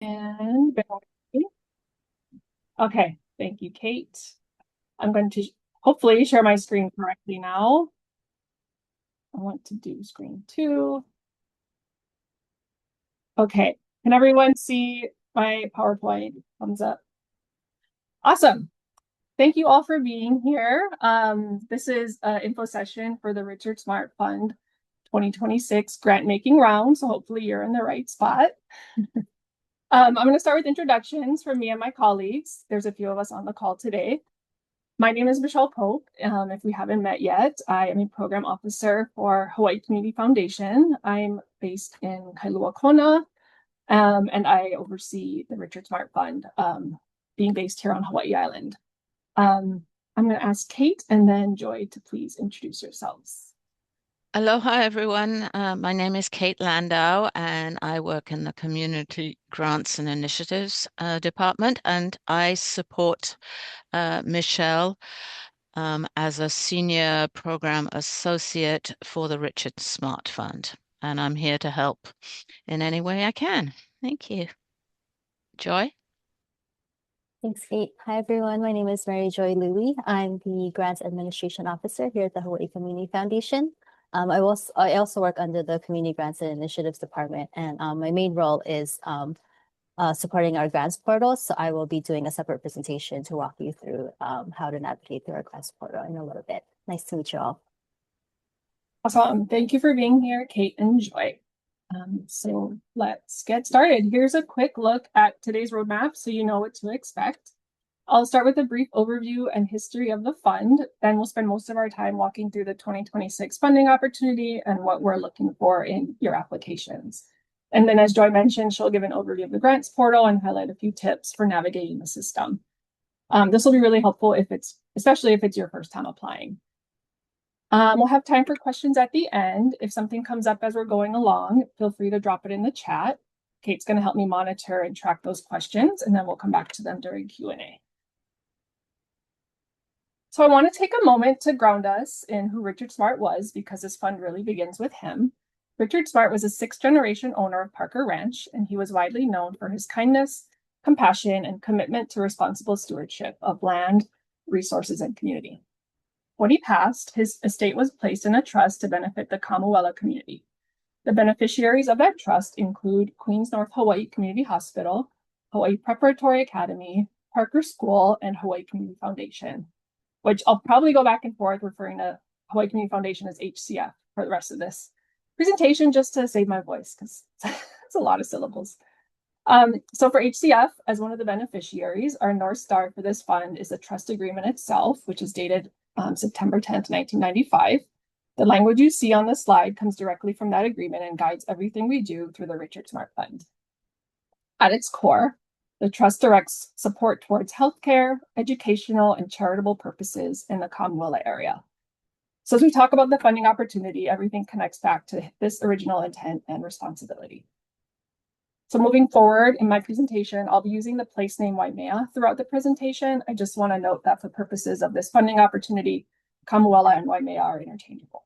And okay, thank you, Kate. I'm going to hopefully share my screen correctly now. I want to do screen two. Okay, can everyone see my PowerPoint? Thumbs up. Awesome. Thank you all for being here. This is an info session for the Richard Smart Fund 2026 grant making round, so hopefully you're in the right spot. I'm going to start with introductions from me and my colleagues. There's a few of us on the call today. My name is Michelle Pope. If we haven't met yet, I am a program officer for Hawaii Community Foundation. I'm based in Kailua Kona, and I oversee the Richard Smart Fund, being based here on Hawaii Island. I'm going to ask Kate and then Joy to please introduce yourselves. Aloha, everyone. My name is Kate Landau, and I work in the Community Grants and Initiatives department, and I support Michelle as a senior program associate for the Richard Smart Fund. And I'm here to help in any way I can. Thank you. Joy? Thanks, Kate. Hi, everyone. My name is Mary Joy Louie. I'm the Grants Administration Officer here at the Hawaii Community Foundation. I also work under the Community Grants and Initiatives Department, and my main role is supporting our grants portal. So I will be doing a separate presentation to walk you through how to navigate through our grants portal in a little bit. Nice to meet you all. Awesome. Thank you for being here, Kate and Joy. So let's get started. Here's a quick look at today's roadmap so you know what to expect. I'll start with a brief overview and history of the fund. Then we'll spend most of our time walking through the 2026 funding opportunity and what we're looking for in your applications. And then as Joy mentioned, she'll give an overview of the grants portal and highlight a few tips for navigating the system. This will be really helpful especially if it's your first time applying. We'll have time for questions at the end. If something comes up as we're going along, feel free to drop it in the chat. Kate's going to help me monitor and track those questions, and then we'll come back to them during Q&A. So I want to take a moment to ground us in who Richard Smart was, because this fund really begins with him. Richard Smart was a sixth-generation owner of Parker Ranch, and he was widely known for his kindness, compassion, and commitment to responsible stewardship of land, resources, and community. When he passed, his estate was placed in a trust to benefit the Kamuela community. The beneficiaries of that trust include Queens North Hawaii Community Hospital, Hawaii Preparatory Academy, Parker School, and Hawaii Community Foundation, which I'll probably go back and forth referring to Hawaii Community Foundation as HCF for the rest of this presentation, just to save my voice, because it's a lot of syllables. So for HCF, as one of the beneficiaries, our North Star for this fund is the trust agreement itself, which is dated September 10th, 1995. The language you see on the slide comes directly from that agreement and guides everything we do through the Richard Smart Fund. At its core, the trust directs support towards healthcare, educational, and charitable purposes in the Kamuela area. So as we talk about the funding opportunity, everything connects back to this original intent and responsibility. So moving forward in my presentation, I'll be using the place name Waimea throughout the presentation. I just want to note that for purposes of this funding opportunity, Kamuela and Waimea are interchangeable.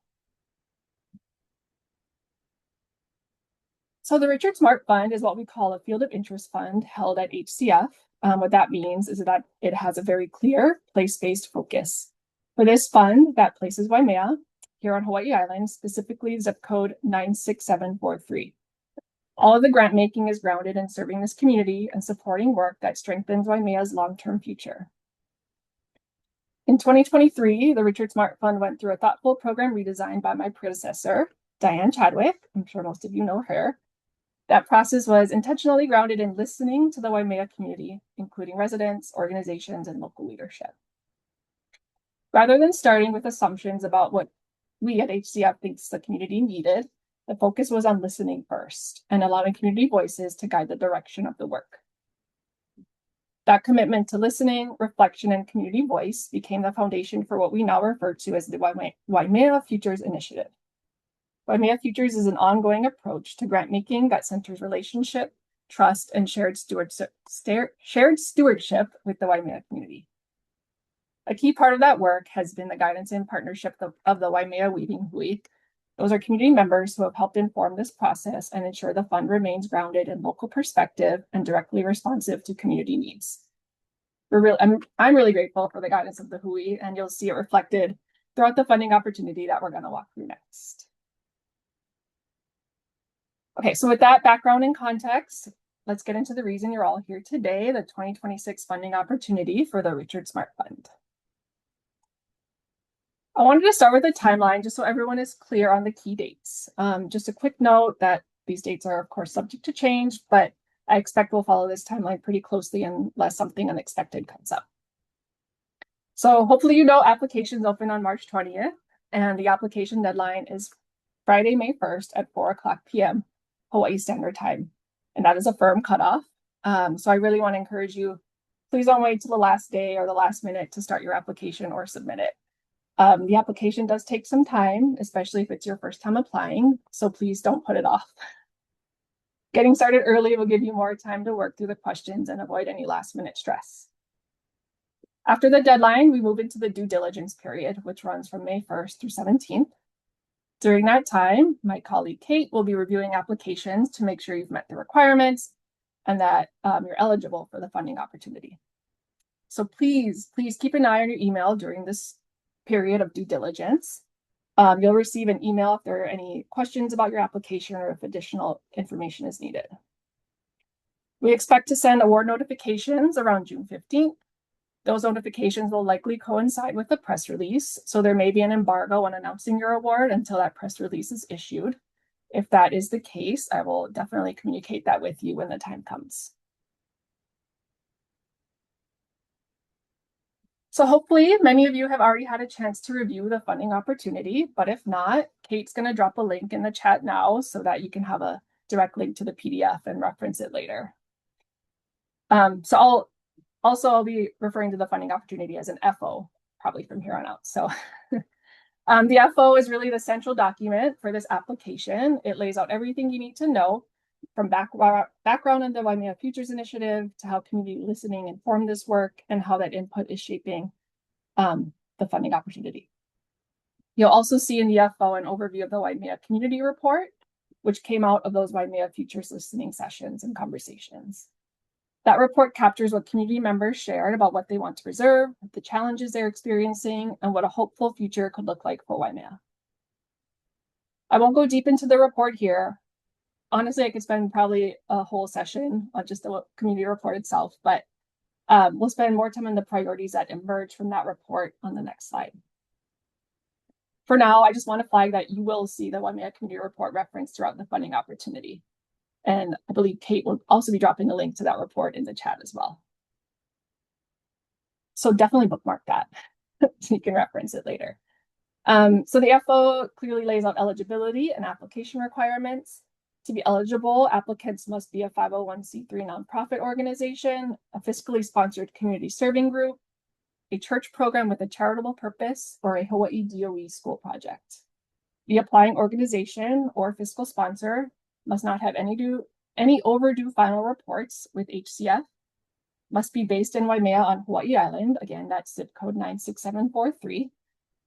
So the Richard Smart Fund is what we call a field of interest fund held at HCF. What that means is that it has a very clear place-based focus. For this fund, that place is Waimea, here on Hawaii Island, specifically zip code 96743. All of the grant making is grounded in serving this community and supporting work that strengthens Waimea's long-term future. In 2023, the Richard Smart Fund went through a thoughtful program redesign by my predecessor, Diane Chadwick. I'm sure most of you know her. That process was intentionally grounded in listening to the Waimea community, including residents, organizations, and local leadership. Rather than starting with assumptions about what we at HCF thinks the community needed, the focus was on listening first and allowing community voices to guide the direction of the work. That commitment to listening, reflection, and community voice became the foundation for what we now refer to as the Waimea Futures Initiative. Waimea Futures is an ongoing approach to grant making that centers relationship, trust, and shared stewardship with the Waimea community. A key part of that work has been the guidance and partnership of the Waimea Weaving Hui, Those are community members who have helped inform this process and ensure the fund remains grounded in local perspective and directly responsive to community needs. I'm really grateful for the guidance of the WHOI, and you'll see it reflected throughout the funding opportunity that we're going to walk through next. Okay, so with that background and context, let's get into the reason you're all here today, the 2026 funding opportunity for the Richard Smart Fund. I wanted to start with a timeline just so everyone is clear on the key dates. Just a quick note that these dates are of course subject to change, but I expect we'll follow this timeline pretty closely unless something unexpected comes up. So hopefully you know applications open on March 20th, and the application deadline is Friday, May 1st at 4:00 p.m. Hawaii Standard Time, and that is a firm cutoff. So I really want to encourage you, please don't wait till the last day or the last minute to start your application or submit it. The application does take some time, especially if it's your first time applying, so please don't put it off. Getting started early will give you more time to work through the questions and avoid any last minute stress. After the deadline, we move into the due diligence period, which runs from May 1st through 17th. During that time, my colleague Kate will be reviewing applications to make sure you've met the requirements and that you're eligible for the funding opportunity. So please keep an eye on your email during this period of due diligence. You'll receive an email if there are any questions about your application or if additional information is needed. We expect to send award notifications around June 15th. Those notifications will likely coincide with the press release, so there may be an embargo on announcing your award until that press release is issued. If that is the case, I will definitely communicate that with you when the time comes. So hopefully many of you have already had a chance to review the funding opportunity, but if not, Kate's going to drop a link in the chat now so that you can have a direct link to the PDF and reference it later. So I'll be referring to the funding opportunity as an FO, probably from here on out. So the FO is really the central document for this application. It lays out everything you need to know from background on the Waimea Futures Initiative to how community listening informed this work and how that input is shaping the funding opportunity. You'll also see in the FO an overview of the Waimea Community Report, which came out of those Waimea Futures listening sessions and conversations. That report captures what community members shared about what they want to preserve, the challenges they're experiencing, and what a hopeful future could look like for Waimea. I won't go deep into the report here. Honestly, I could spend probably a whole session on just the community report itself, but we'll spend more time on the priorities that emerge from that report on the next slide. For now, I just want to flag that you will see the Waimea Community Report referenced throughout the funding opportunity. And I believe Kate will also be dropping a link to that report in the chat as well. So definitely bookmark that so you can reference it later. So the FO clearly lays out eligibility and application requirements. To be eligible, applicants must be a 501c3 nonprofit organization, a fiscally sponsored community serving group, a church program with a charitable purpose, or a Hawaii DOE school project. The applying organization or fiscal sponsor must not have any overdue final reports with HCF, must be based in Waimea on Hawaii Island, again, that's zip code 96743,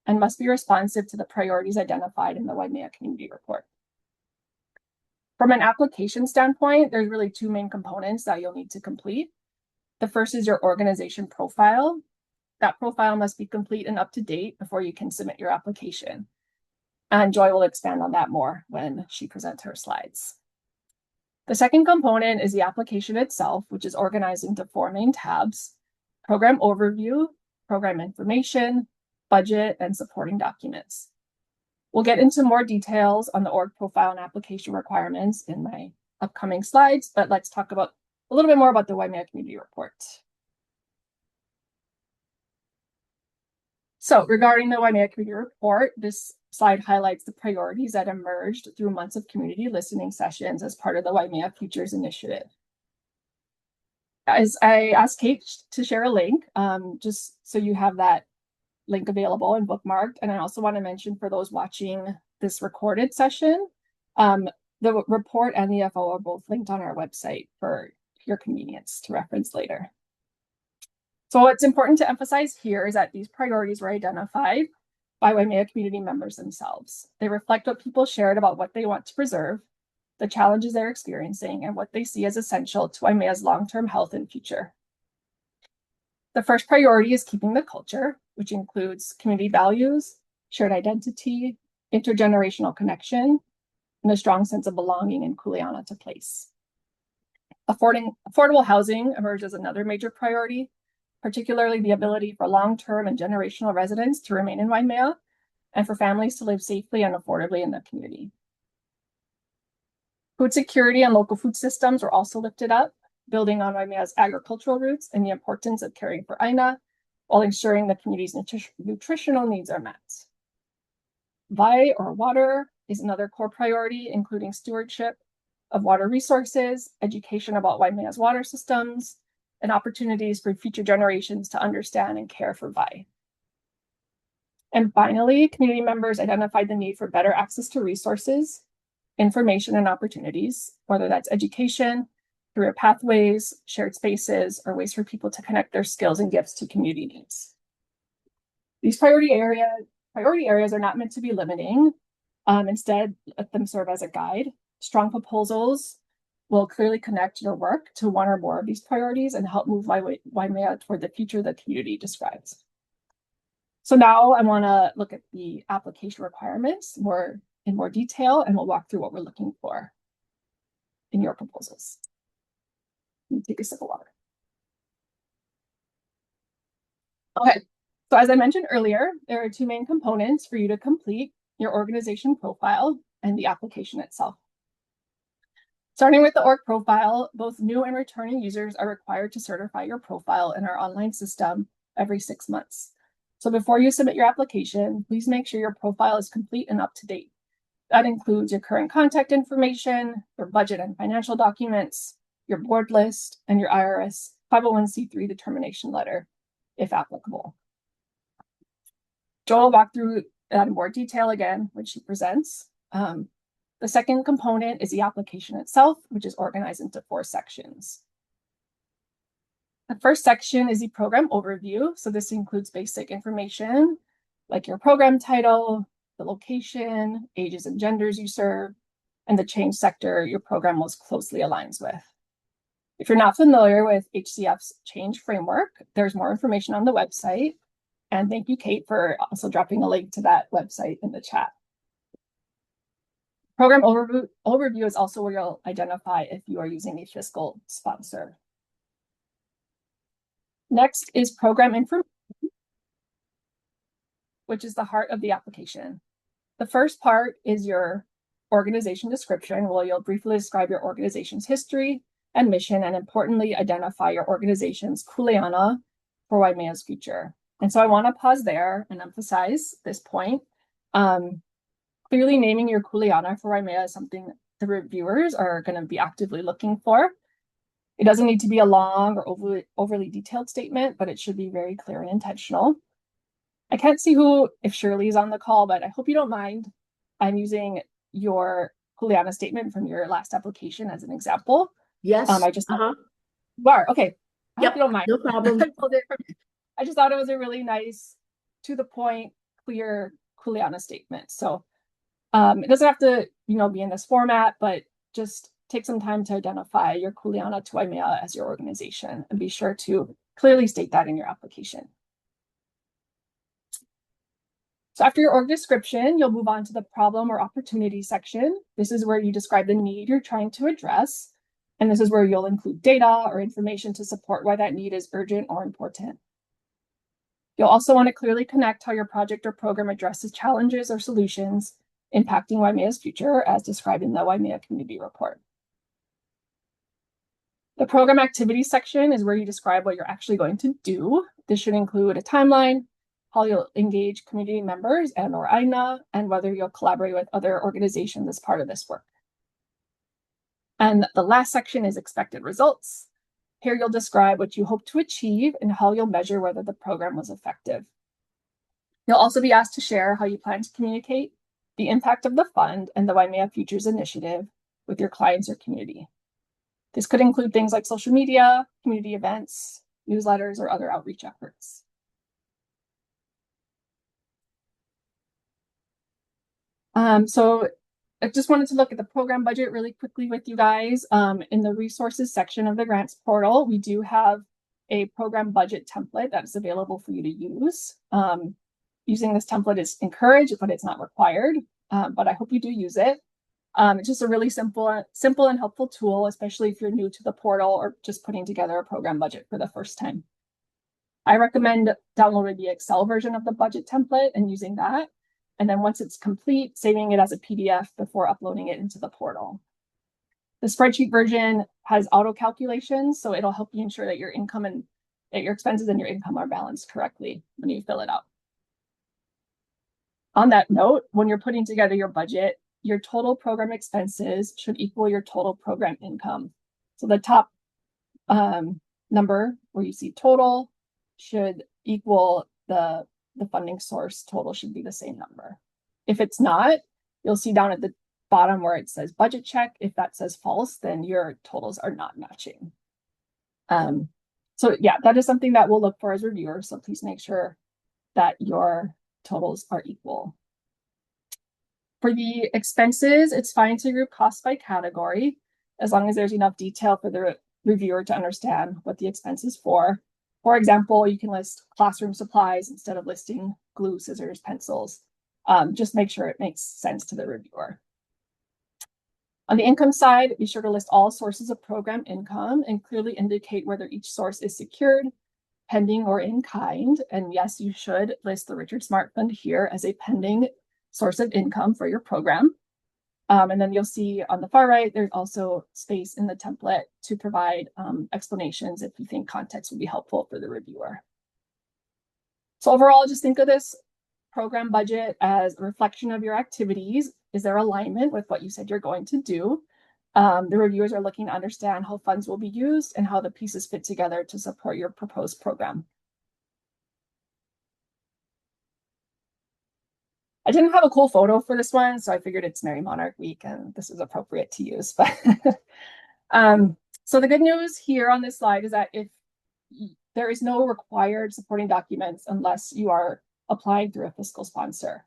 and must be responsive to the priorities identified in the Waimea Community Report. From an application standpoint, there's really two main components that you'll need to complete. The first is your organization profile. That profile must be complete and up to date before you can submit your application. And Joy will expand on that more when she presents her slides. The second component is the application itself, which is organized into four main tabs: program overview, program information, budget, and supporting documents. We'll get into more details on the org profile and application requirements in my upcoming slides, but let's talk about a little bit more about the Waimea Community Report. So regarding the Waimea Community Report, this slide highlights the priorities that emerged through months of community listening sessions as part of the Waimea Futures Initiative. As I asked Kate to share a link, just so you have that link available and bookmarked. And I also want to mention for those watching this recorded session, the report and the FO are both linked on our website for your convenience to reference later. So what's important to emphasize here is that these priorities were identified by Waimea community members themselves. They reflect what people shared about what they want to preserve, the challenges they're experiencing, and what they see as essential to Waimea's long-term health and future. The first priority is keeping the culture, which includes community values, shared identity, intergenerational connection, and a strong sense of belonging in Kuleana to place. Affordable housing emerged as another major priority, particularly the ability for long-term and generational residents to remain in Waimea and for families to live safely and affordably in the community. Food security and local food systems were also lifted up, building on Waimea's agricultural roots and the importance of caring for Aina while ensuring the community's nutritional needs are met. Vai, or water, is another core priority, including stewardship of water resources, education about Waimea's water systems, and opportunities for future generations to understand and care for Vai. And finally, community members identified the need for better access to resources, information, and opportunities, whether that's education, career pathways, shared spaces, or ways for people to connect their skills and gifts to community needs. These priority areas are not meant to be limiting. Instead, let them serve as a guide. Strong proposals will clearly connect your work to one or more of these priorities and help move Waimea toward the future the community describes. So now I want to look at the application requirements in more detail, and we'll walk through what we're looking for in your proposals. Take a sip of water. Okay, so as I mentioned earlier, there are two main components for you to complete: your organization profile and the application itself. Starting with the org profile, both new and returning users are required to certify your profile in our online system every 6 months. So before you submit your application, please make sure your profile is complete and up to date. That includes your current contact information, your budget and financial documents, your board list, and your IRS 501c3 determination letter, if applicable. Jo will walk through that in more detail again when she presents. The second component is the application itself, which is organized into 4 sections. The first section is the program overview. So this includes basic information like your program title, the location, ages and genders you serve, and the change sector your program most closely aligns with. If you're not familiar with HCF's change framework, there's more information on the website. And thank you, Kate, for also dropping a link to that website in the chat. Program overview is also where you'll identify if you are using a fiscal sponsor. Next is program information, which is the heart of the application. The first part is your organization description, where you'll briefly describe your organization's history and mission, and importantly, identify your organization's kuleana for Waimea's future. And so I want to pause there and emphasize this point. Clearly naming your kuleana for Waimea is something the reviewers are going to be actively looking for. It doesn't need to be a long or overly detailed statement, but it should be very clear and intentional. I can't see if Shirley's on the call, but I hope you don't mind. I'm using your kuleana statement from your last application as an example. Yes. I just you are okay. I hope you don't mind. No problem. I just thought it was a really nice, to the point, clear kuleana statement. So it doesn't have to, be in this format, but just take some time to identify your kuleana to Waimea as your organization, and be sure to clearly state that in your application. So after your org description, you'll move on to the problem or opportunity section. This is where you describe the need you're trying to address. And this is where you'll include data or information to support why that need is urgent or important. You'll also want to clearly connect how your project or program addresses challenges or solutions impacting Waimea's future, as described in the Waimea Community Report. The program activity section is where you describe what you're actually going to do. This should include a timeline, how you'll engage community members and/or Aina, and whether you'll collaborate with other organizations as part of this work. And the last section is expected results. Here you'll describe what you hope to achieve and how you'll measure whether the program was effective. You'll also be asked to share how you plan to communicate the impact of the fund and the Waimea Futures Initiative with your clients or community. This could include things like social media, community events, newsletters, or other outreach efforts. So I just wanted to look at the program budget really quickly with you guys. In the resources section of the grants portal, we do have a program budget template that's available for you to use. Using this template is encouraged, but it's not required. But I hope you do use it. It's just a really simple and helpful tool, especially if you're new to the portal or just putting together a program budget for the first time. I recommend downloading the Excel version of the budget template and using that. And then once it's complete, saving it as a PDF before uploading it into the portal. The spreadsheet version has auto calculations, so it'll help you ensure that your income and that your expenses and your income are balanced correctly when you fill it out. On that note, when you're putting together your budget, your total program expenses should equal your total program income. So the top number where you see total should equal the funding source total should be the same number. If it's not, you'll see down at the bottom where it says budget check. If that says false, then your totals are not matching. So yeah, that is something that we'll look for as reviewers. So please make sure that your totals are equal. For the expenses, it's fine to group costs by category, as long as there's enough detail for the reviewer to understand what the expense is for. For example, you can list classroom supplies instead of listing glue, scissors, pencils. Just make sure it makes sense to the reviewer. On the income side, be sure to list all sources of program income and clearly indicate whether each source is secured, pending, or in kind. And yes, you should list the Richard Smart Fund here as a pending source of income for your program. And then you'll see on the far right, there's also space in the template to provide explanations if you think context would be helpful for the reviewer. So overall, just think of this program budget as a reflection of your activities. Is there alignment with what you said you're going to do? The reviewers are looking to understand how funds will be used and how the pieces fit together to support your proposed program. I didn't have a cool photo for this one, so I figured it's Merry Monarch Week and this is appropriate to use. But so the good news here on this slide is that if there is no required supporting documents unless you are applying through a fiscal sponsor.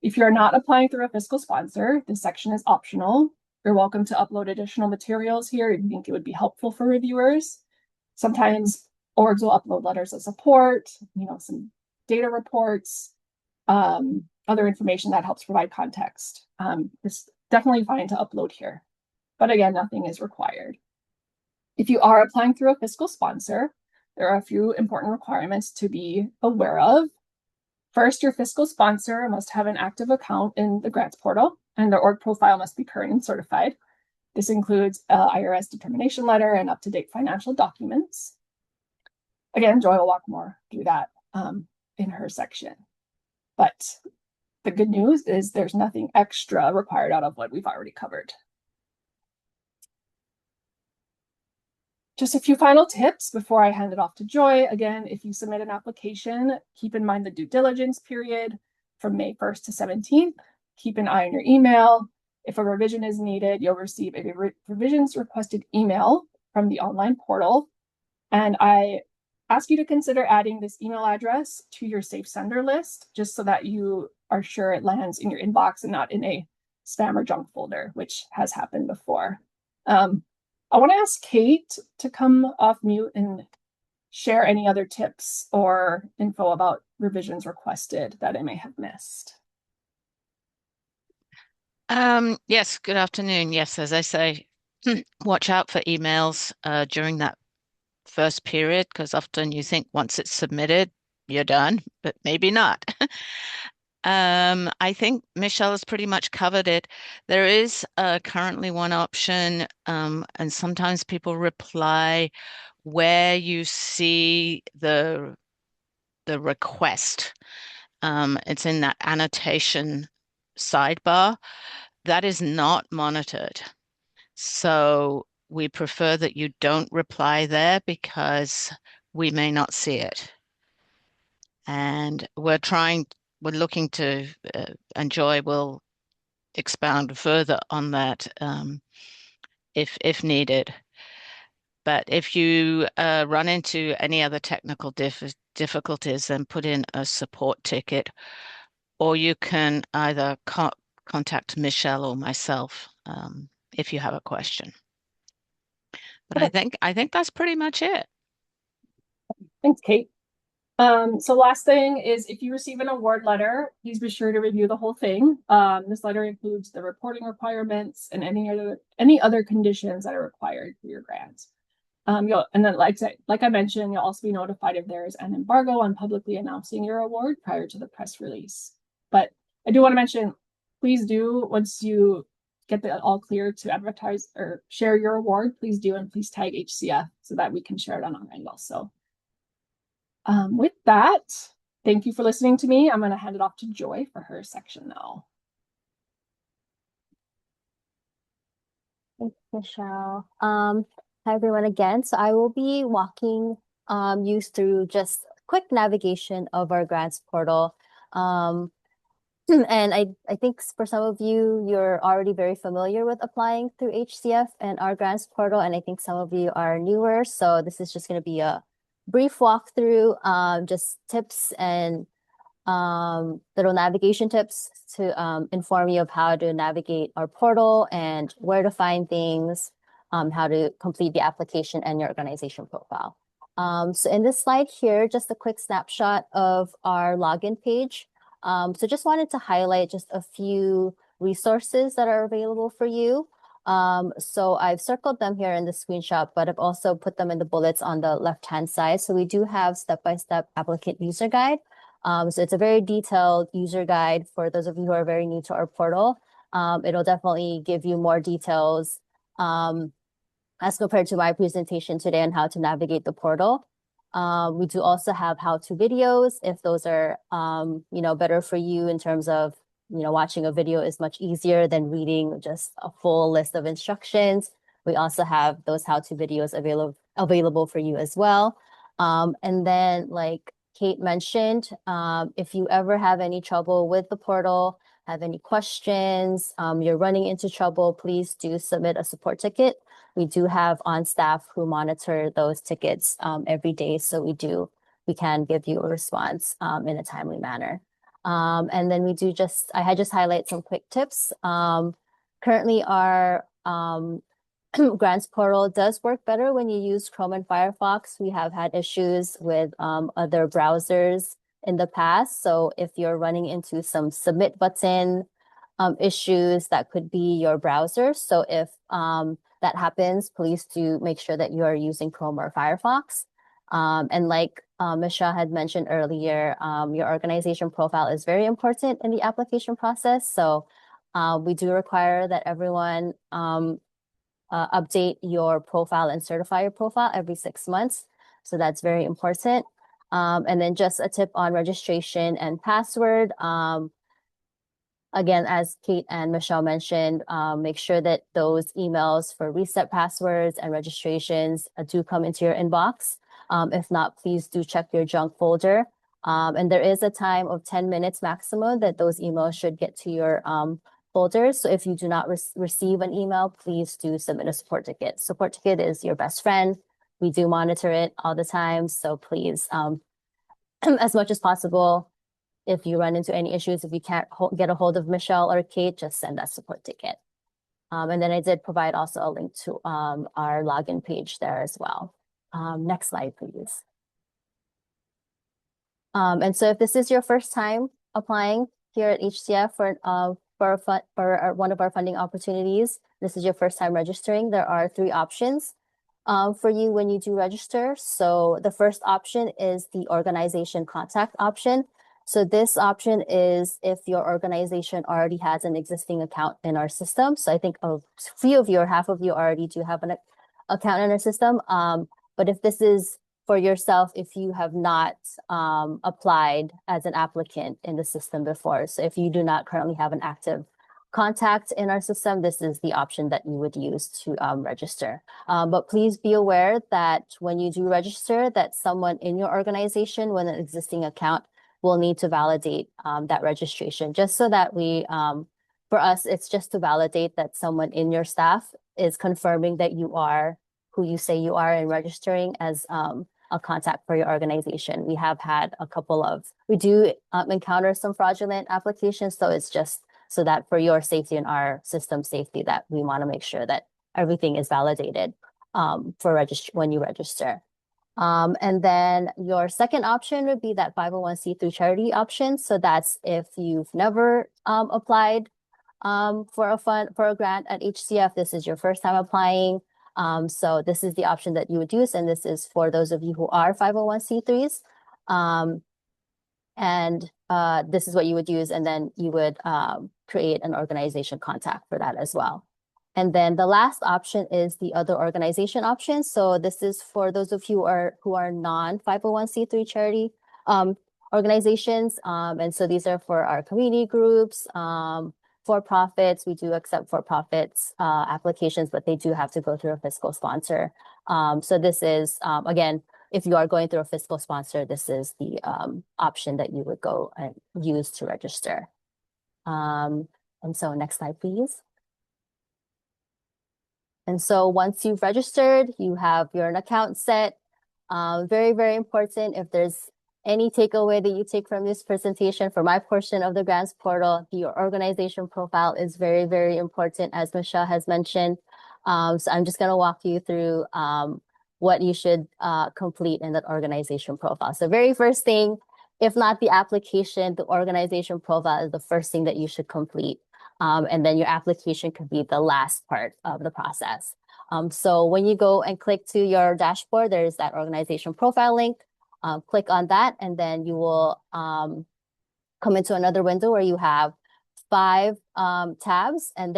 If you're not applying through a fiscal sponsor, this section is optional. You're welcome to upload additional materials here if you think it would be helpful for reviewers. Sometimes orgs will upload letters of support, some data reports, other information that helps provide context. It's definitely fine to upload here, but again, nothing is required. If you are applying through a fiscal sponsor, there are a few important requirements to be aware of. First, your fiscal sponsor must have an active account in the grants portal, and their org profile must be current and certified. This includes an IRS determination letter and up-to-date financial documents. Again, Joy will walk more through that in her section. But the good news is there's nothing extra required out of what we've already covered. Just a few final tips before I hand it off to Joy. Again, if you submit an application, keep in mind the due diligence period from May 1st to 17th. Keep an eye on your email. If a revision is needed, you'll receive a revisions requested email from the online portal. And I ask you to consider adding this email address to your safe sender list, just so that you are sure it lands in your inbox and not in a spam or junk folder, which has happened before. I want to ask Kate to come off mute and share any other tips or info about revisions requested that I may have missed. Yes, good afternoon. Yes, as I say, watch out for emails during that first period, because often you think once it's submitted, you're done, but maybe not. I think Michelle has pretty much covered it. There is currently one option, and sometimes people reply where you see the request. It's in that annotation sidebar. That is not monitored. So we prefer that you don't reply there because we may not see it. And we're looking to, and Joy will expound further on that if needed. But if you run into any other technical difficulties, then put in a support ticket, or you can either contact Michelle or myself if you have a question. But Okay. I think that's pretty much it. Thanks, Kate. So last thing is if you receive an award letter, please be sure to review the whole thing. This letter includes the reporting requirements and any other conditions that are required for your grant. And then like I mentioned, you'll also be notified if there is an embargo on publicly announcing your award prior to the press release. But I do want to mention, please do, once you get the all clear to advertise or share your award, please do, and please tag HCF so that we can share it on our end also. With that, thank you for listening to me. I'm going to hand it off to Joy for her section now. Thanks, Michelle. Hi everyone again. So I will be walking you through just a quick navigation of our grants portal. And I think for some of you, you're already very familiar with applying through HCF and our grants portal, and I think some of you are newer. So this is just going to be a brief walkthrough, just tips and little navigation tips to inform you of how to navigate our portal and where to find things, how to complete the application and your organization profile. So in this slide here, just a quick snapshot of our login page. So just wanted to highlight just a few resources that are available for you. So I've circled them here in the screenshot, but I've also put them in the bullets on the left-hand side. So we do have step-by-step applicant user guide. So it's a very detailed user guide for those of you who are very new to our portal. It'll definitely give you more details as compared to my presentation today on how to navigate the portal. We do also have how-to videos if those are, better for you in terms of, watching a video is much easier than reading just a full list of instructions. We also have those how-to videos available for you as well. And then like Kate mentioned, if you ever have any trouble with the portal, have any questions, you're running into trouble, please do submit a support ticket. We do have on staff who monitor those tickets every day. So we can give you a response in a timely manner. And then I had just highlight some quick tips. Currently our grants portal does work better when you use Chrome and Firefox. We have had issues with other browsers in the past. So if you're running into some submit button issues, that could be your browser. So if that happens, please do make sure that you are using Chrome or Firefox. And like Michelle had mentioned earlier, your organization profile is very important in the application process. So we do require that everyone update your profile and certify your profile every 6 months. So that's very important. And then just a tip on registration and password. Again, as Kate and Michelle mentioned, make sure that those emails for reset passwords and registrations do come into your inbox. If not, please do check your junk folder. And there is a time of 10 minutes maximum that those emails should get to your folders. So if you do not receive an email, please do submit a support ticket. Support ticket is your best friend. We do monitor it all the time. So please, as much as possible, if you run into any issues, if you can't get a hold of Michelle or Kate, just send that support ticket. And then I did provide also a link to our login page there as well. Next slide, please. And so if this is your first time applying here at HCF for one of our funding opportunities, this is your first time registering, there are 3 options for you when you do register. So the first option is the organization contact option. So this option is if your organization already has an existing account in our system. So I think a few of you or half of you already do have an account in our system. But if this is for yourself, if you have not applied as an applicant in the system before, so if you do not currently have an active contact in our system, this is the option that you would use to register. But please be aware that when you do register, that someone in your organization with an existing account will need to validate that registration, just so that for us, it's just to validate that someone in your staff is confirming that you are who you say you are and registering as a contact for your organization. We have had we do encounter some fraudulent applications, so it's just so that for your safety and our system safety, that we want to make sure that everything is validated for when you register. And then your second option would be that 501c3 charity option. So that's if you've never applied for a grant at HCF, this is your first time applying. So this is the option that you would use, and this is for those of you who are 501c3s. And this is what you would use, and then you would create an organization contact for that as well. And then the last option is the other organization option. So this is for those of you who are non-501c3 charity organizations. And so these are for our community groups, for-profits. We do accept for-profits applications, but they do have to go through a fiscal sponsor. So this is, again, if you are going through a fiscal sponsor, this is the option that you would go and use to register. And so next slide, please. And so once you've registered, you have your account set. Very, very important. If there's any takeaway that you take from this presentation, for my portion of the grants portal, your organization profile is very, very important, as Michelle has mentioned. So I'm just going to walk you through what you should complete in that organization profile. So very first thing, if not the application, the organization profile is the first thing that you should complete. And then your application could be the last part of the process. So when you go and click to your dashboard, there's that organization profile link. Click on that, and then you will come into another window where you have 5 tabs, and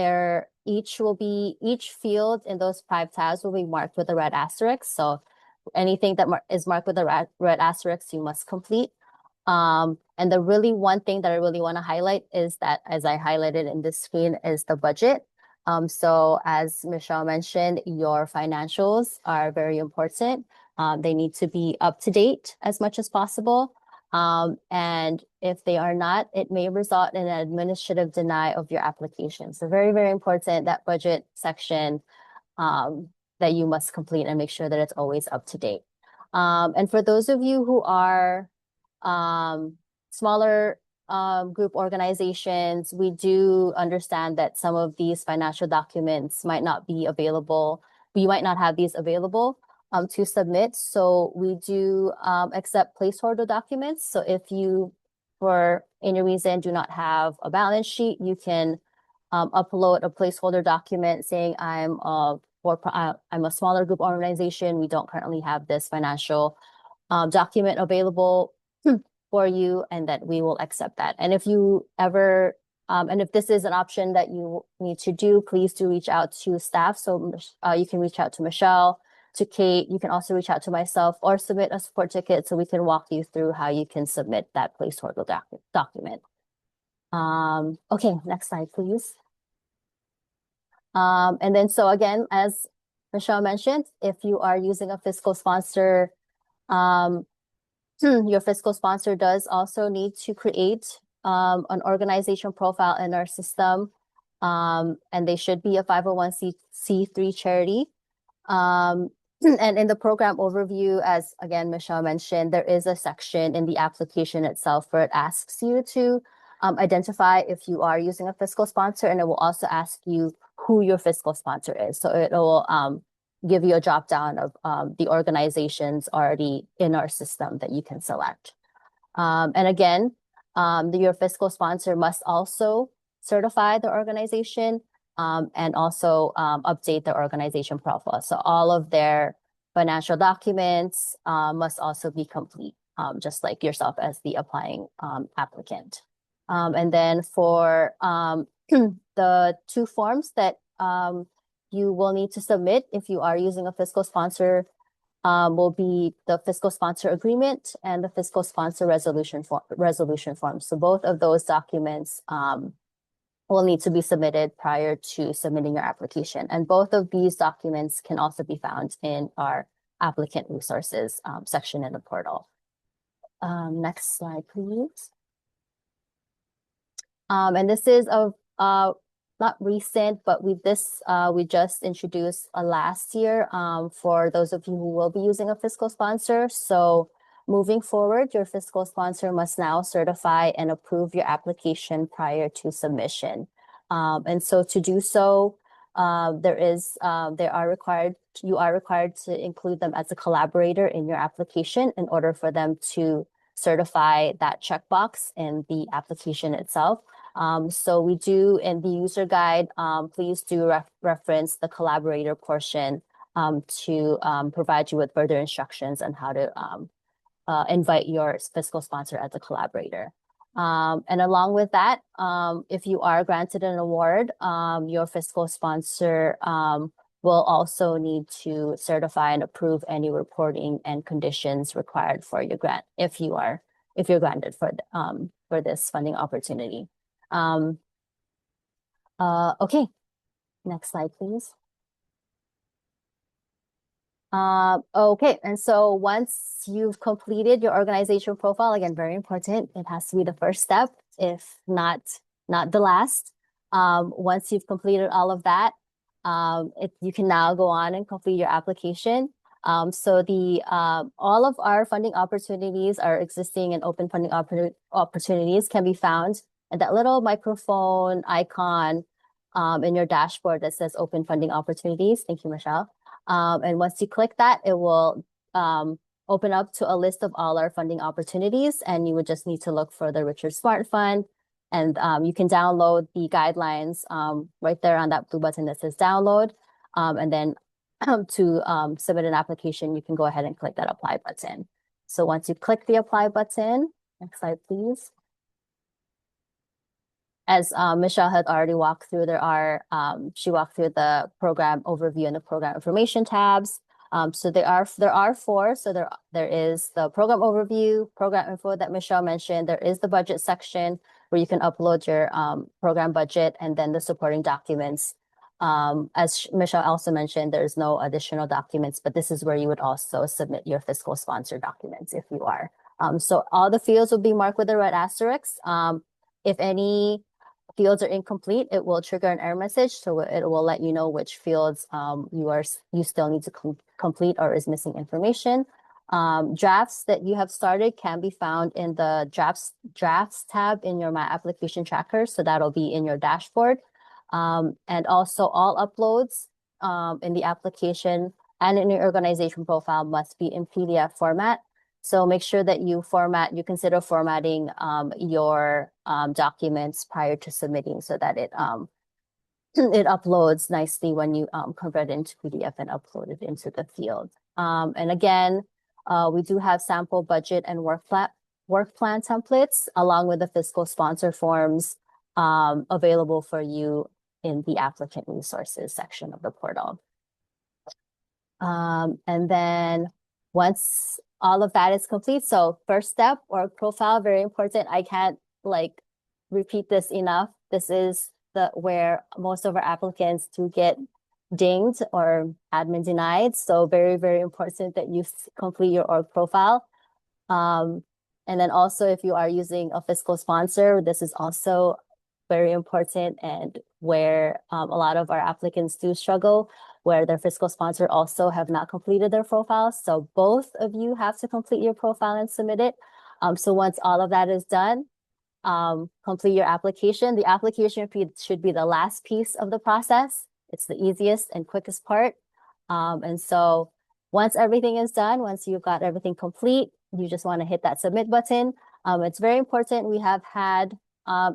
each field in those 5 tabs will be marked with a red asterisk. So anything that is marked with a red asterisk, you must complete. And the one thing that I really want to highlight is that, as I highlighted in this screen, is the budget. So as Michelle mentioned, your financials are very important. They need to be up to date as much as possible. And if they are not, it may result in an administrative denial of your application. So very, very important, that budget section that you must complete and make sure that it's always up to date. And for those of you who are smaller group organizations, we do understand that some of these financial documents might not be available. You might not have these available to submit. So we do accept placeholder documents. So if you, for any reason, do not have a balance sheet, you can upload a placeholder document saying I'm a smaller group organization. We don't currently have this financial document available for you, and that we will accept that. And if you ever, and if this is an option that you need to do, please do reach out to staff. So you can reach out to Michelle, to Kate. You can also reach out to myself or submit a support ticket so we can walk you through how you can submit that placeholder document. Okay, next slide, please. And then, so again, as Michelle mentioned, if you are using a fiscal sponsor, your fiscal sponsor does also need to create an organization profile in our system, and they should be a 501c3 charity. And in the program overview, as again Michelle mentioned, there is a section in the application itself where it asks you to identify if you are using a fiscal sponsor, and it will also ask you who your fiscal sponsor is. So it will give you a drop down of the organizations already in our system that you can select. And again, your fiscal sponsor must also certify the organization and also update the organization profile. So all of their financial documents must also be complete, just like yourself as the applying applicant. And then for the 2 forms that you will need to submit if you are using a fiscal sponsor will be the fiscal sponsor agreement and the fiscal sponsor resolution form. So both of those documents will need to be submitted prior to submitting your application. And both of these documents can also be found in our applicant resources section in the portal. Next slide, please. And this is not recent, but we just introduced last year for those of you who will be using a fiscal sponsor. So moving forward, your fiscal sponsor must now certify and approve your application prior to submission. And so to do so, you are required to include them as a collaborator in your application in order for them to certify that checkbox in the application itself. So we do in the user guide, please do reference the collaborator portion to provide you with further instructions on how to invite your fiscal sponsor as a collaborator. And along with that, if you are granted an award, your fiscal sponsor will also need to certify and approve any reporting and conditions required for your grant if you're granted for this funding opportunity. Okay, next slide, please. Okay, and so once you've completed your organization profile, again, very important, it has to be the first step, if not the last. Once you've completed all of that, you can now go on and complete your application. So all of our funding opportunities, our existing and open funding opportunities can be found at that little microphone icon in your dashboard that says open funding opportunities. Thank you, Michelle. And once you click that, it will open up to a list of all our funding opportunities, and you would just need to look for the Richard Smart Fund. And you can download the guidelines right there on that blue button that says download. And then to submit an application, you can go ahead and click that apply button. So once you click the apply button, next slide, please. As Michelle had already walked through, she walked through the program overview and the program information tabs. So there are four. So there is the program overview, program info that Michelle mentioned. There is the budget section where you can upload your program budget, and then the supporting documents. As Michelle also mentioned, there's no additional documents, but this is where you would also submit your fiscal sponsor documents if you are. So all the fields will be marked with a red asterisk. If any fields are incomplete, it will trigger an error message, so it will let you know which fields you still need to complete or is missing information. Drafts that you have started can be found in the drafts tab in your My Application Tracker, so that'll be in your dashboard. And also all uploads in the application and in your organization profile must be in PDF format. So make sure that you consider formatting your documents prior to submitting so that it uploads nicely when you convert it into PDF and upload it into the field. And again, we do have sample budget and work plan templates along with the fiscal sponsor forms available for you in the applicant resources section of the portal. And then once all of that is complete, so first step, org profile, very important. I can't repeat this enough. This is where most of our applicants do get dinged or admin denied. So very, very important that you complete your org profile. And then also if you are using a fiscal sponsor, this is also very important, and where a lot of our applicants do struggle, where their fiscal sponsor also have not completed their profiles. So both of you have to complete your profile and submit it. So once all of that is done, complete your application. The application should be the last piece of the process. It's the easiest and quickest part. And so once everything is done, once you've got everything complete, you just want to hit that submit button. It's very important. We have had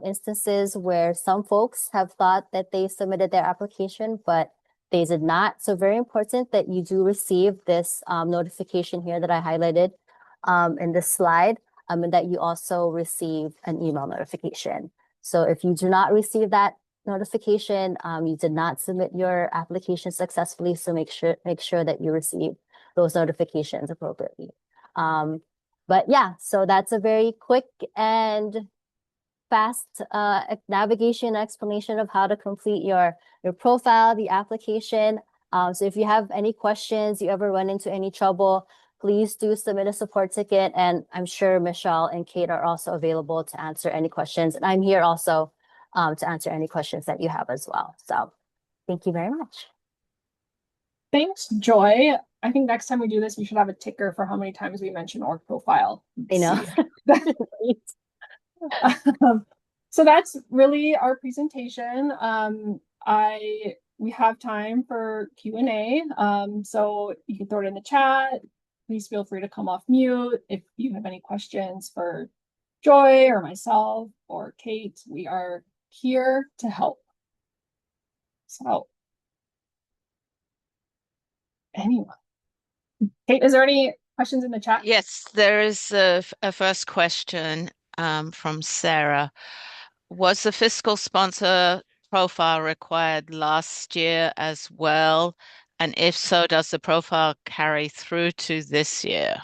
instances where some folks have thought that they submitted their application, but they did not. So very important that you do receive this notification here that I highlighted in this slide, and that you also receive an email notification. So if you do not receive that notification, you did not submit your application successfully. So make sure that you receive those notifications appropriately. But yeah, so that's a very quick and fast navigation explanation of how to complete your profile, the application. So if you have any questions, you ever run into any trouble, please do submit a support ticket. And I'm sure Michelle and Kate are also available to answer any questions. And I'm here also to answer any questions that you have as well. So thank you very much. Thanks, Joy. I think next time we do this, we should have a ticker for how many times we mention org profile. I know. See. So that's really our presentation. We have time for Q&A. So you can throw it in the chat. Please feel free to come off mute if you have any questions for Joy or myself or Kate. We are here to help. So anyone. Kate, is there any questions in the chat? Yes, there is a first question from Sarah. Was the fiscal sponsor profile required last year as well? And if so, does the profile carry through to this year?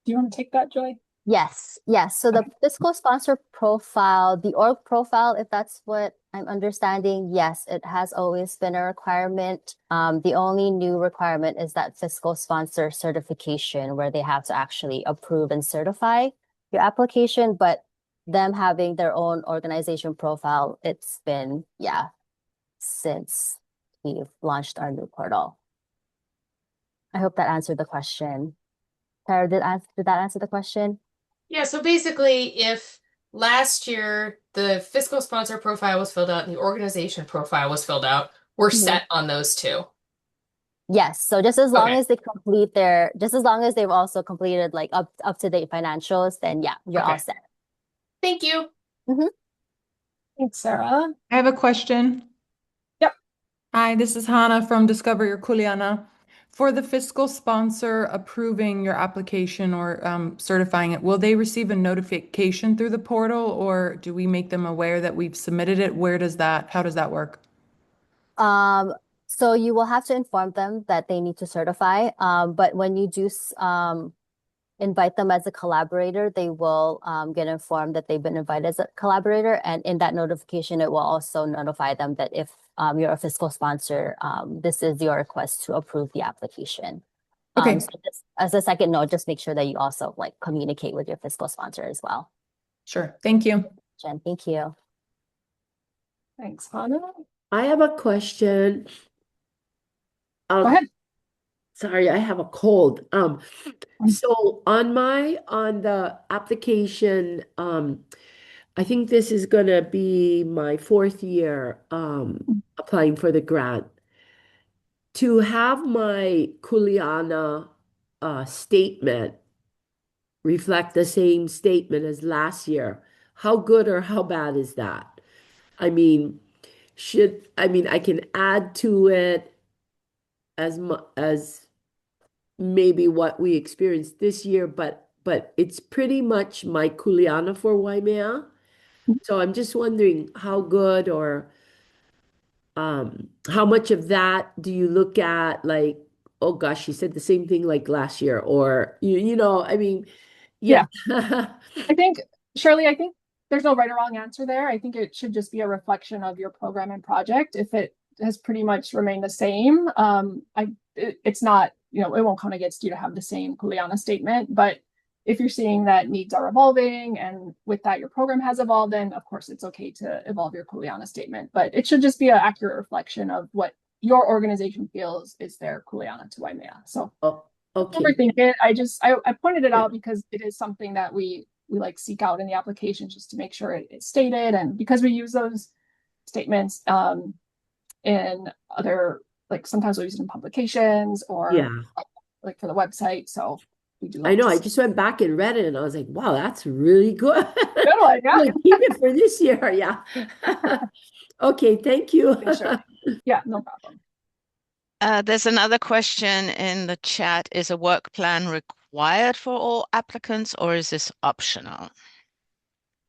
Do you want to take that, Joy? Yes. So the fiscal sponsor profile, the org profile, if that's what I'm understanding, yes, it has always been a requirement. The only new requirement is that fiscal sponsor certification where they have to actually approve and certify your application, but them having their own organization profile, it's been, since we've launched our new portal. I hope that answered the question. Tara, did that answer the question? Yeah, so basically, if last year the fiscal sponsor profile was filled out and the organization profile was filled out, we're set on those two. Yes. So just as long Okay. as they just as long as they've also completed like up to date financials, then yeah, you're all Okay. set. Thank you. Thanks, Sarah. I have a question. Yep. Hi, this is Hannah from Discover Your Kuleana. For the fiscal sponsor approving your application or certifying it, will they receive a notification through the portal, or do we make them aware that we've submitted it? How does that work? So you will have to inform them that they need to certify. But when you do invite them as a collaborator, they will get informed that they've been invited as a collaborator. And in that notification, it will also notify them that if you're a fiscal sponsor, this is your request to approve the application. Okay. So just, as a second note, just make sure that you also like communicate with your fiscal sponsor as well. Sure. Thank you. Jen, thank you. Thanks, Hannah. I have a question. Go ahead. Sorry, I have a cold. So on the application, I think this is gonna be my fourth year applying for the grant. To have my Kuleana statement reflect the same statement as last year, how good or how bad is that? I mean, I can add to it as maybe what we experienced this year, but it's pretty much my Kuleana for Waimea. So I'm just wondering how good or how much of that do you look at, like, oh gosh, she said the same thing like last year, or I mean, yeah. I think, Shirley, there's no right or wrong answer there. I think it should just be a reflection of your program and project. If it has pretty much remained the same, it's not, it won't count against you to have the same Kuleana statement. But if you're seeing that needs are evolving and with that your program has evolved, then of course it's okay to evolve your Kuleana statement. But it should just be an accurate reflection of what your organization feels is their Kuleana to Waimea. So Okay. overthink it. I pointed it out because it is something that we like seek out in the application just to make sure it's stated, and because we use those statements in other, like sometimes we use it in publications or like for the website. So we do. I know. I just went back and read it, and I was like, "Wow, that's really good." Good one, yeah. Like, keep it for this year, yeah. Okay, thank you. Sure. Yeah, no problem. There's another question in the chat. Is a work plan required for all applicants, or is this optional?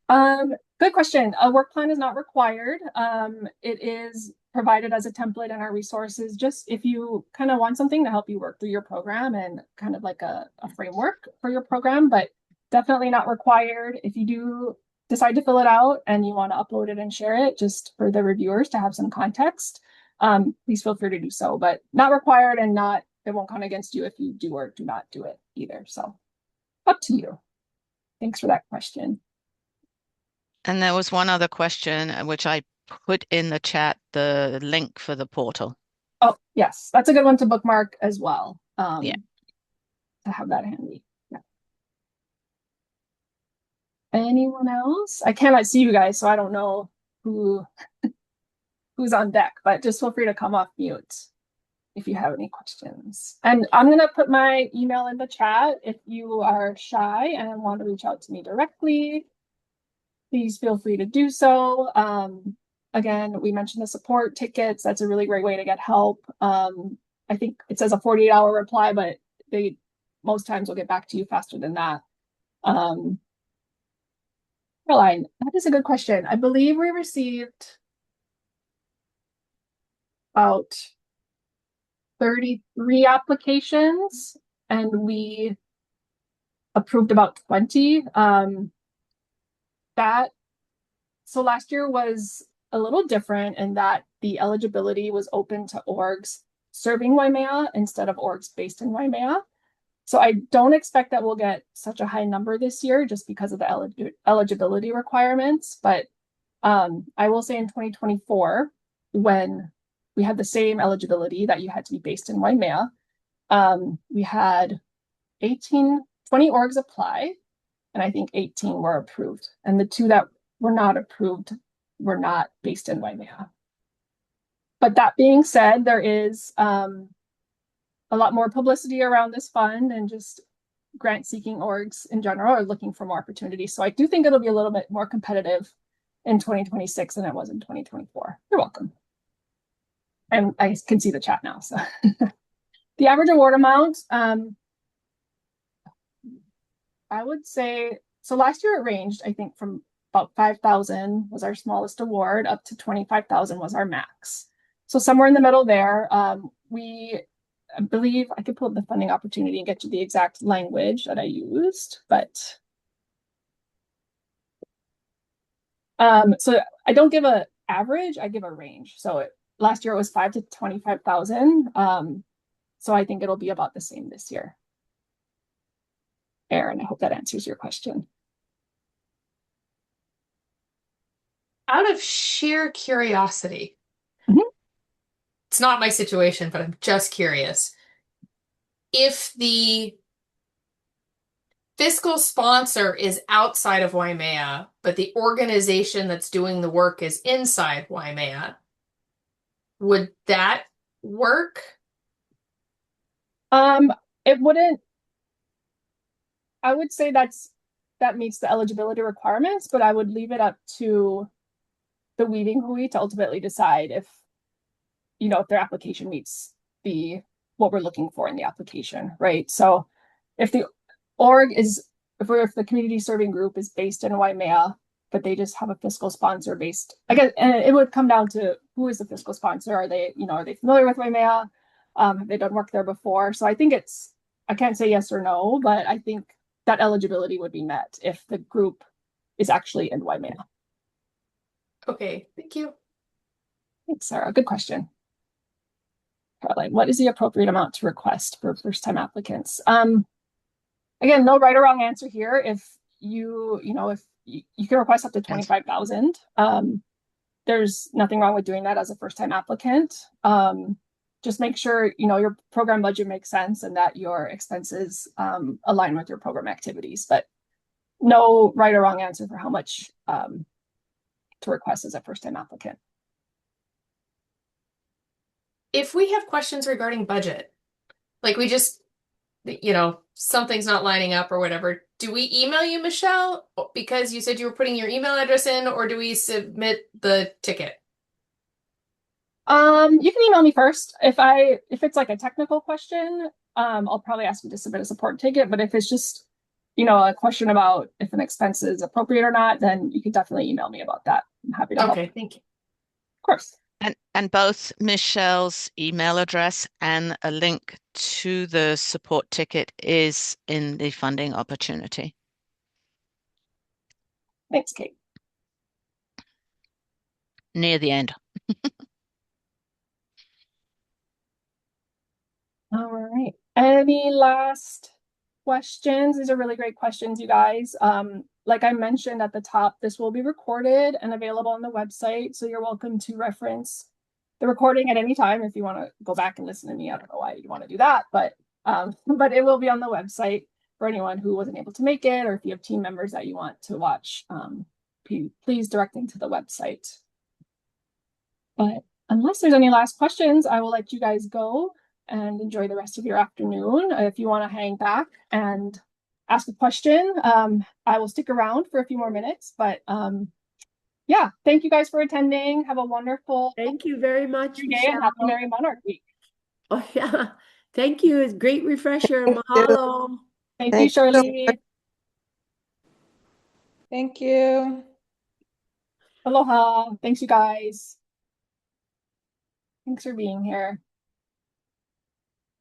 Good question. A work plan is not required. It is provided as a template in our resources, just if you kind of want something to help you work through your program and kind of like a framework for your program, but definitely not required. If you do decide to fill it out and you want to upload it and share it just for the reviewers to have some context, please feel free to do so, but not required, and it won't count against you if you do or do not do it either. So up to you. Thanks for that question. And there was one other question, which I put in the chat, the link for the portal. Oh, yes, that's a good one to bookmark as well. Yeah. To have that handy. Yeah. Anyone else? I cannot see you guys, so I don't know who's on deck, but just feel free to come off mute if you have any questions. And I'm going to put my email in the chat if you are shy and want to reach out to me directly. Please feel free to do so. Again, we mentioned the support tickets. That's a really great way to get help. I think it says a 48-hour reply, but they most times will get back to you faster than that. Caroline, that is a good question. I believe we received about 33 applications and we approved about 20. So last year was a little different in that the eligibility was open to orgs serving Waimea instead of orgs based in Waimea. So I don't expect that we'll get such a high number this year just because of the eligibility requirements. But I will say in 2024, when we had the same eligibility that you had to be based in Waimea, we had 20 orgs apply, and I think 18 were approved. And the 2 that were not approved were not based in Waimea. But that being said, there is a lot more publicity around this fund, and just grant seeking orgs in general are looking for more opportunities. So I do think it'll be a little bit more competitive in 2026 than it was in 2024. You're welcome. And I can see the chat now. So the average award amount, I would say, so last year it ranged, I think, from about 5,000 was our smallest award up to 25,000 was our max. So somewhere in the middle there. I believe I could pull up the funding opportunity and get you the exact language that I used, but so I don't give an average, I give a range. So last year it was 5,000 to 25,000. So I think it'll be about the same this year. Aaron, I hope that answers your question. Out of sheer curiosity, it's not my situation, but I'm just curious. If the fiscal sponsor is outside of Waimea, but the organization that's doing the work is inside Waimea, would that work? It wouldn't. I would say that meets the eligibility requirements, but I would leave it up to the weaving hui to ultimately decide if their application meets what we're looking for in the application, right? So if the org is, if the community serving group is based in Waimea, but they just have a fiscal sponsor based, I guess, and it would come down to who is the fiscal sponsor? Are they familiar with Waimea? Have they done work there before? So I think I can't say yes or no, but I think that eligibility would be met if the group is actually in Waimea. Okay, thank you. Thanks, Sarah. Good question. Caroline, what is the appropriate amount to request for first-time applicants? Again, no right or wrong answer here. If you can request up to 25,000. There's nothing wrong with doing that as a first-time applicant. Just make sure your program budget makes sense and that your expenses align with your program activities. But no right or wrong answer for how much to request as a first-time applicant. If we have questions regarding budget, like we just, something's not lining up or whatever, do we email you, Michelle, because you said you were putting your email address in, or do we submit the ticket? You can email me first. If it's like a technical question, I'll probably ask you to submit a support ticket. But if it's just, a question about if an expense is appropriate or not, then you can definitely email me about that. I'm happy to help. Okay, thank you. Of course. And both Michelle's email address and a link to the support ticket is in the funding opportunity. Thanks, Kate. Near the end. All right. Any last questions? These are really great questions, you guys. Like I mentioned at the top, this will be recorded and available on the website, so you're welcome to reference the recording at any time if you want to go back and listen to me. I don't know why you want to do that, but it will be on the website for anyone who wasn't able to make it, or if you have team members that you want to watch, please direct them to the website. But unless there's any last questions, I will let you guys go and enjoy the rest of your afternoon. If you want to hang back and ask a question, I will stick around for a few more minutes, but yeah, thank you guys for attending. Have a wonderful Thank you very much, day and happy Michelle. Merry Monarch Week. Oh, yeah. Thank you. It's a great refresher. Mahalo. Thank you, Shirley. Thank you. Aloha. Thanks, you guys. Thanks for being here.